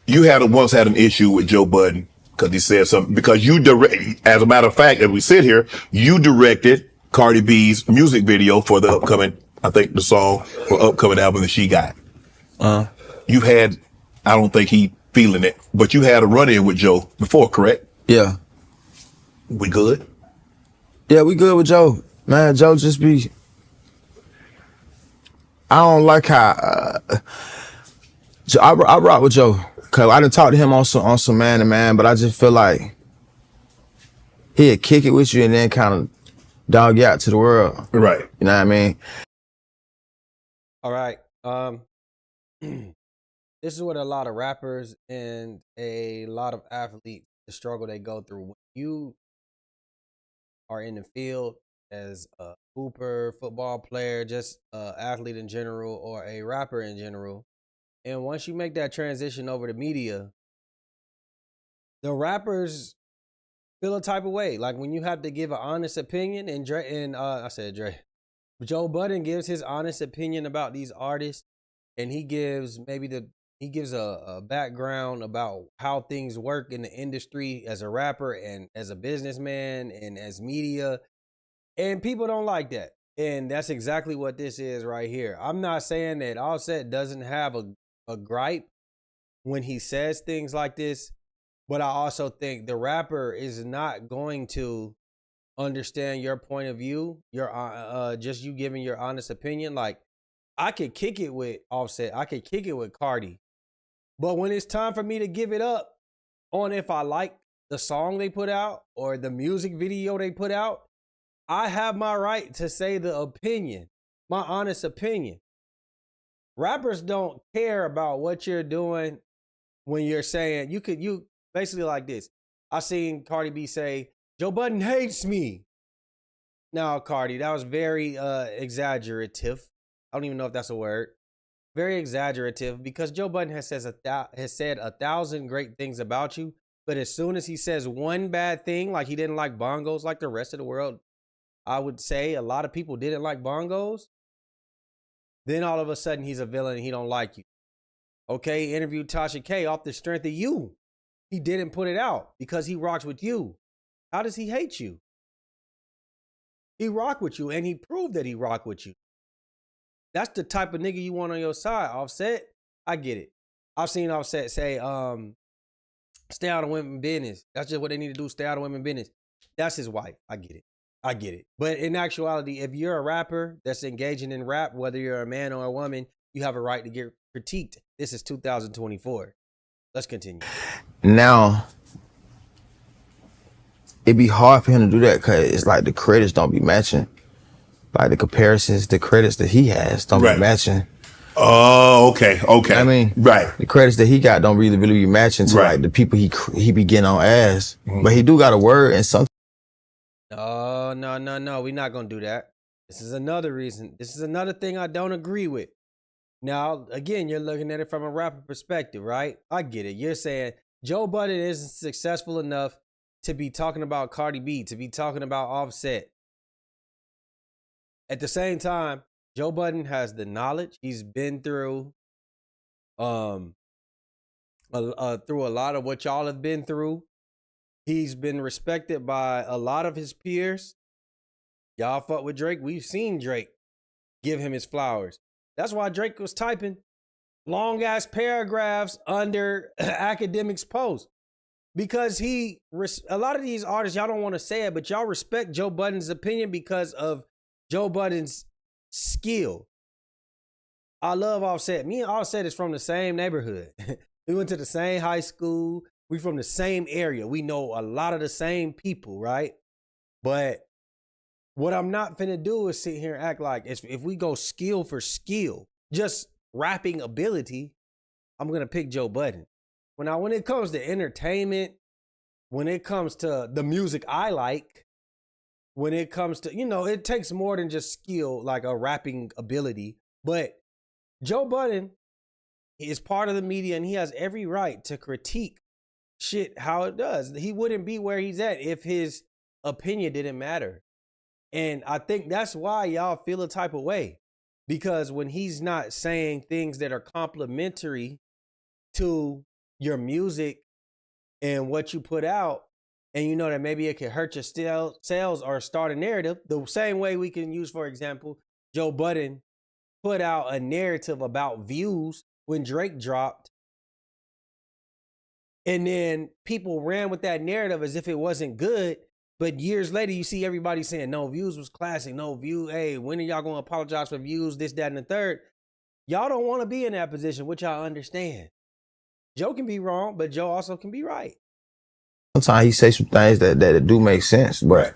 You once had an issue with Joe Budden because he said something. Because you direct, as a matter of fact, as we sit here, you directed Cardi B's music video for the upcoming, I think, the song for upcoming album that she got. You've had, I don't think he feeling it, but you had a run-in with Joe before, correct? Yeah. We good? Yeah, we good with Joe. Man, Joe just be... I don't like how... I rock with Joe. Cause I done talked to him on some man to man, but I just feel like he'd kick it with you and then kind of dog you out to the world. Right. You know what I mean? All right. This is what a lot of rappers and a lot of athletes, the struggle they go through. When you are in the field as a hooper, football player, just an athlete in general, or a rapper in general, and once you make that transition over to media, the rappers feel a type of way. Like when you have to give an honest opinion, and Joe Budden gives his honest opinion about these artists, and he gives a background about how things work in the industry as a rapper and as a businessman and as media, and people don't like that. And that's exactly what this is right here. I'm not saying that Offset doesn't have a gripe when he says things like this, but I also think the rapper is not going to understand your point of view, your just you giving your honest opinion. Like, I could kick it with Offset, I could kick it with Cardi, but when it's time for me to give it up on if I like the song they put out or the music video they put out, I have my right to say the opinion, my honest opinion. Rappers don't care about what you're doing when you're saying, you basically like this. I seen Cardi B say, Joe Budden hates me. Now, Cardi, that was very exaggerative. I don't even know if that's a word. Very exaggerative, because Joe Budden has said 1,000 great things about you, but as soon as he says one bad thing, like he didn't like bongos like the rest of the world, I would say a lot of people didn't like bongos, then all of a sudden he's a villain and he don't like you. Okay, interviewed Tasha K off the strength of you. He didn't put it out because he rocks with you. How does he hate you? He rocked with you, and he proved that he rocked with you. That's the type of nigga you want on your side, Offset. I get it. I've seen Offset say, stay out of women's business. That's just what they need to do, stay out of women's business. That's his wife. I get it. But in actuality, if you're a rapper that's engaging in rap, whether you're a man or a woman, you have a right to get critiqued. This is 2024. Let's continue. Now, it'd be hard for him to do that because it's like the credits don't be matching. Like the comparisons, the credits that he has don't be matching. Oh, okay. You know what I mean? Right. The credits that he got don't really be matching to like the people he be getting on ass. But he do got a word and something. Oh, no. We're not going to do that. This is another reason. This is another thing I don't agree with. Now, again, you're looking at it from a rapper perspective, right? I get it. You're saying Joe Budden isn't successful enough to be talking about Cardi B, to be talking about Offset. At the same time, Joe Budden has the knowledge. He's been through through a lot of what y'all have been through. He's been respected by a lot of his peers. Y'all fuck with Drake. We've seen Drake give him his flowers. That's why Drake was typing long ass paragraphs under academics posts, because a lot of these artists, y'all don't want to say it, but y'all respect Joe Budden's opinion because of Joe Budden's skill. I love Offset. Me and Offset is from the same neighborhood. We went to the same high school. We from the same area. We know a lot of the same people, right? But what I'm not finna do is sit here and act like if we go skill for skill, just rapping ability, I'm gonna pick Joe Budden. When it comes to entertainment, when it comes to the music I like, when it comes to, it takes more than just skill, like a rapping ability. But Joe Budden is part of the media, and he has every right to critique shit how it does. He wouldn't be where he's at if his opinion didn't matter. And I think that's why y'all feel a type of way, because when he's not saying things that are complimentary to your music and what you put out, and you know that maybe it can hurt your sales or start a narrative, the same way we can use, for example, Joe Budden put out a narrative about views when Drake dropped. And then people ran with that narrative as if it wasn't good. But years later, you see everybody saying, no, Views was classic. No, Views, hey, when are y'all going to apologize for Views, this, that, and the third? Y'all don't want to be in that position, which I understand. Joe can be wrong, but Joe also can be right. Sometimes he say some things that do make sense, but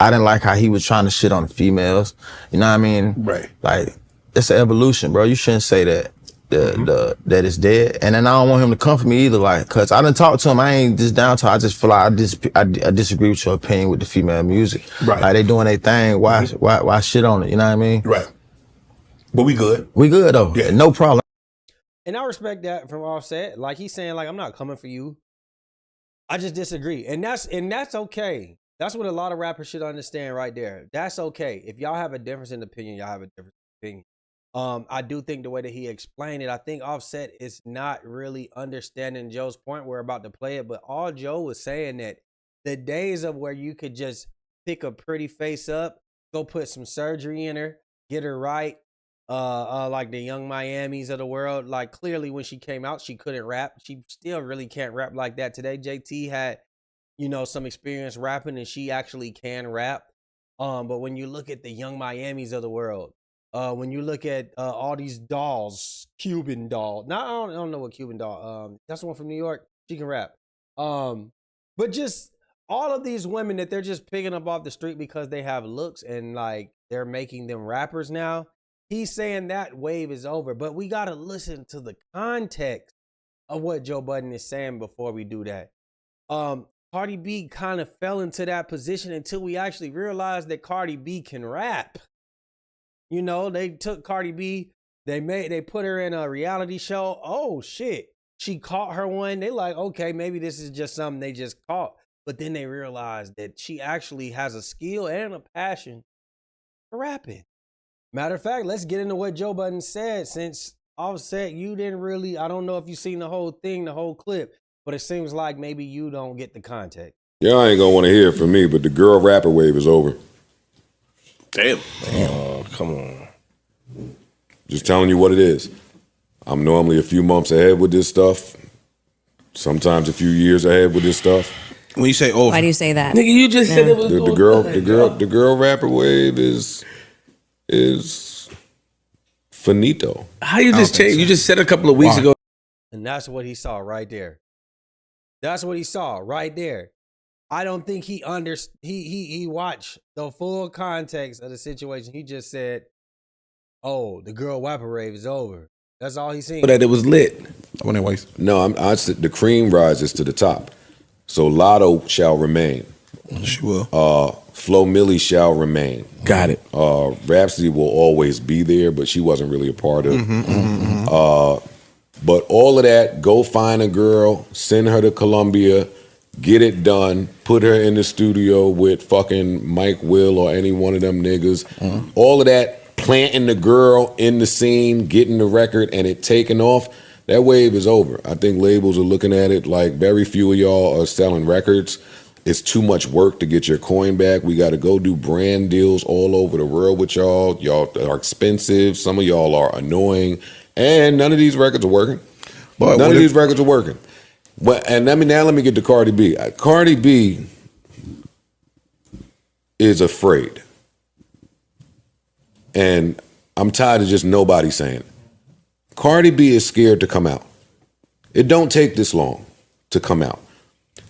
I didn't like how he was trying to shit on the females. You know what I mean? Right. Like, it's an evolution, bro. You shouldn't say that. That it's dead, and then I don't want him to come for me either, like, cause I done talked to him. I ain't just down to. I just feel like I disagree with your opinion with the female music. Right. Like they doing their thing. Why shit on it? You know what I mean? Right. But we good. We good though. Yeah. No problem. And I respect that from Offset. Like he's saying, like, I'm not coming for you. I just disagree, and that's okay. That's what a lot of rappers should understand right there. That's okay. If y'all have a difference in opinion, y'all have a different opinion. I do think the way that he explained it, I think Offset is not really understanding Joe's point. We're about to play it, but all Joe was saying that the days of where you could just pick a pretty face up, go put some surgery in her, get her right, like the Young Miamis of the world. Like clearly when she came out, she couldn't rap. She still really can't rap like that today. JT had, some experience rapping and she actually can rap. But when you look at the Young Miamis of the world, when you look at all these dolls, Cuban doll. Now I don't know what Cuban doll. That's the one from New York. She can rap. But just all of these women that they're just picking up off the street because they have looks and like they're making them rappers now. He's saying that wave is over, but we gotta listen to the context of what Joe Budden is saying before we do that. Cardi B kind of fell into that position until we actually realized that Cardi B can rap. They took Cardi B, they put her in a reality show. Oh shit. She caught her one. They like, okay, maybe this is just something they just caught. But then they realized that she actually has a skill and a passion for rapping. Matter of fact, let's get into what Joe Budden said, since Offset, you didn't really, I don't know if you've seen the whole thing, the whole clip, but it seems like maybe you don't get the context. Y'all ain't gonna want to hear it from me, but the girl rapper wave is over. Damn. Come on. Just telling you what it is. I'm normally a few months ahead with this stuff. Sometimes a few years ahead with this stuff. When you say over, Why do you say that? nigga, you just said it was The girl rapper wave is finito. How you just changed? You just said a couple of weeks ago. And that's what he saw right there. That's what he saw right there. I don't think he he watched the full context of the situation. He just said, "Oh, the girl rapper rave is over." That's all he's seen. That it was lit. No, I said the cream rises to the top. So Lotto shall remain. She will. Flo Milli shall remain. Got it. Rhapsody will always be there, but she wasn't really a part of it. But all of that, go find a girl, send her to Columbia, get it done, put her in the studio with fucking Mike Will or any one of them niggas. All of that, planting the girl in the scene, getting the record, and it taking off. That wave is over. I think labels are looking at it like very few of y'all are selling records. It's too much work to get your coin back. We got to go do brand deals all over the world with y'all. Y'all are expensive. Some of y'all are annoying. And none of these records are working. But none of these records are working. And let me get to Cardi B. Cardi B is afraid. And I'm tired of just nobody saying it. Cardi B is scared to come out. It don't take this long to come out.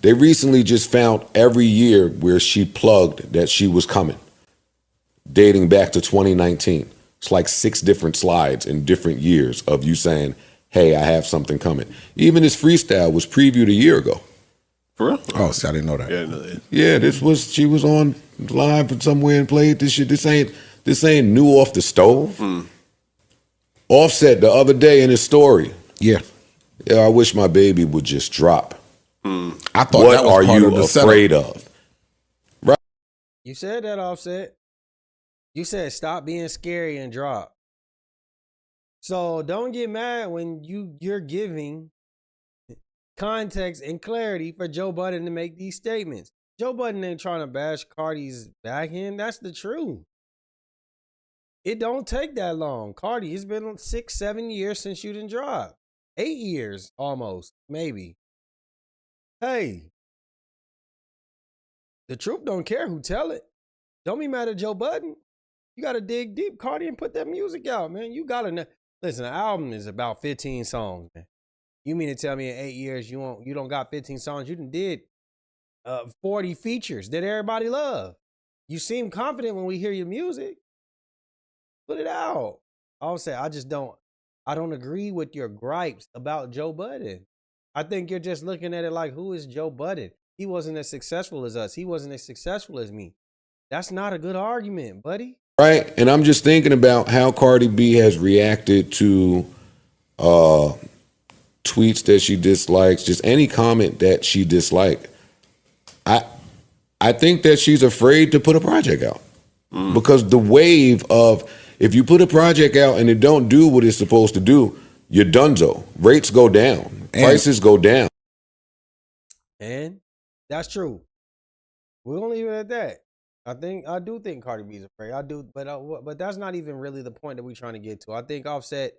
They recently just found every year where she plugged that she was coming, dating back to 2019. It's like 6 different slides in different years of you saying, hey, I have something coming. Even this freestyle was previewed a year ago. For real? Oh, see, I didn't know that. Yeah, she was on live somewhere and played this shit. This ain't new off the stove. Offset the other day in his story. Yeah, I wish my baby would just drop. I thought What that was are part you of the afraid of? Right. You said that, Offset. You said stop being scary and drop. So don't get mad when you're giving context and clarity for Joe Budden to make these statements. Joe Budden ain't trying to bash Cardi's back end. That's the truth. It don't take that long. Cardi, it's been 6-7 years since you done dropped. 8 years almost, maybe. Hey, the truth don't care who tell it. Don't be mad at Joe Budden. You got to dig deep, Cardi, and put that music out, man. You got to know. Listen, the album is about 15 songs, man. You mean to tell me in 8 years you don't got 15 songs? You done did 40 features that everybody love. You seem confident when we hear your music. Put it out. I'll say I don't agree with your gripes about Joe Budden. I think you're just looking at it like, who is Joe Budden? He wasn't as successful as us. He wasn't as successful as me. That's not a good argument, buddy. Right. And I'm just thinking about how Cardi B has reacted to tweets that she dislikes, just any comment that she disliked. I think that she's afraid to put a project out because the wave of, if you put a project out and it don't do what it's supposed to do, you're donezo. Rates go down, prices go down. And that's true. We'll leave it at that. I do think Cardi B is afraid. I do, but that's not even really the point that we're trying to get to. I think Offset.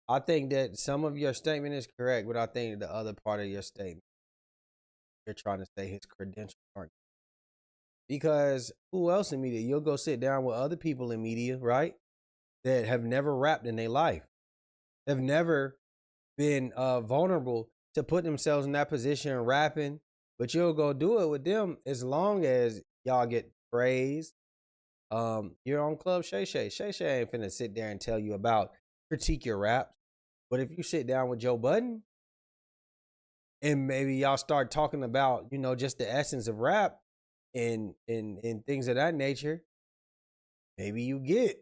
I think that some of your statement is correct, but I think the other part of your statement, you're trying to say his credentials aren't. Because who else in media? You'll go sit down with other people in media, right? That have never rapped in their life, have never been vulnerable to put themselves in that position and rapping, but you'll go do it with them as long as y'all get praised. You're on Club Shay Shay. Shay Shay ain't finna sit there and tell you about critique your rap. But if you sit down with Joe Budden and maybe y'all start talking about, just the essence of rap and things of that nature, maybe you get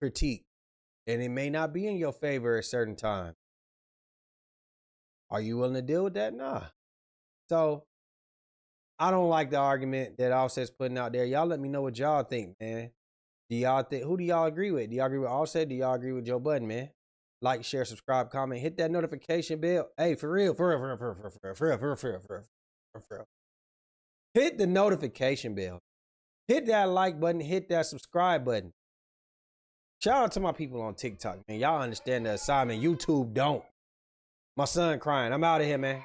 critique and it may not be in your favor at certain times. Are you willing to deal with that? Nah. So I don't like the argument that Offset's putting out there. Y'all let me know what y'all think, man. Who do y'all agree with? Do y'all agree with Offset? Do y'all agree with Joe Budden, man? Like, share, subscribe, comment, hit that notification bell. Hey, for real. Hit the notification bell. Hit that like button, hit that subscribe button. Shout out to my people on TikTok, man. Y'all understand the assignment. YouTube don't. My son crying. I'm out of here, man.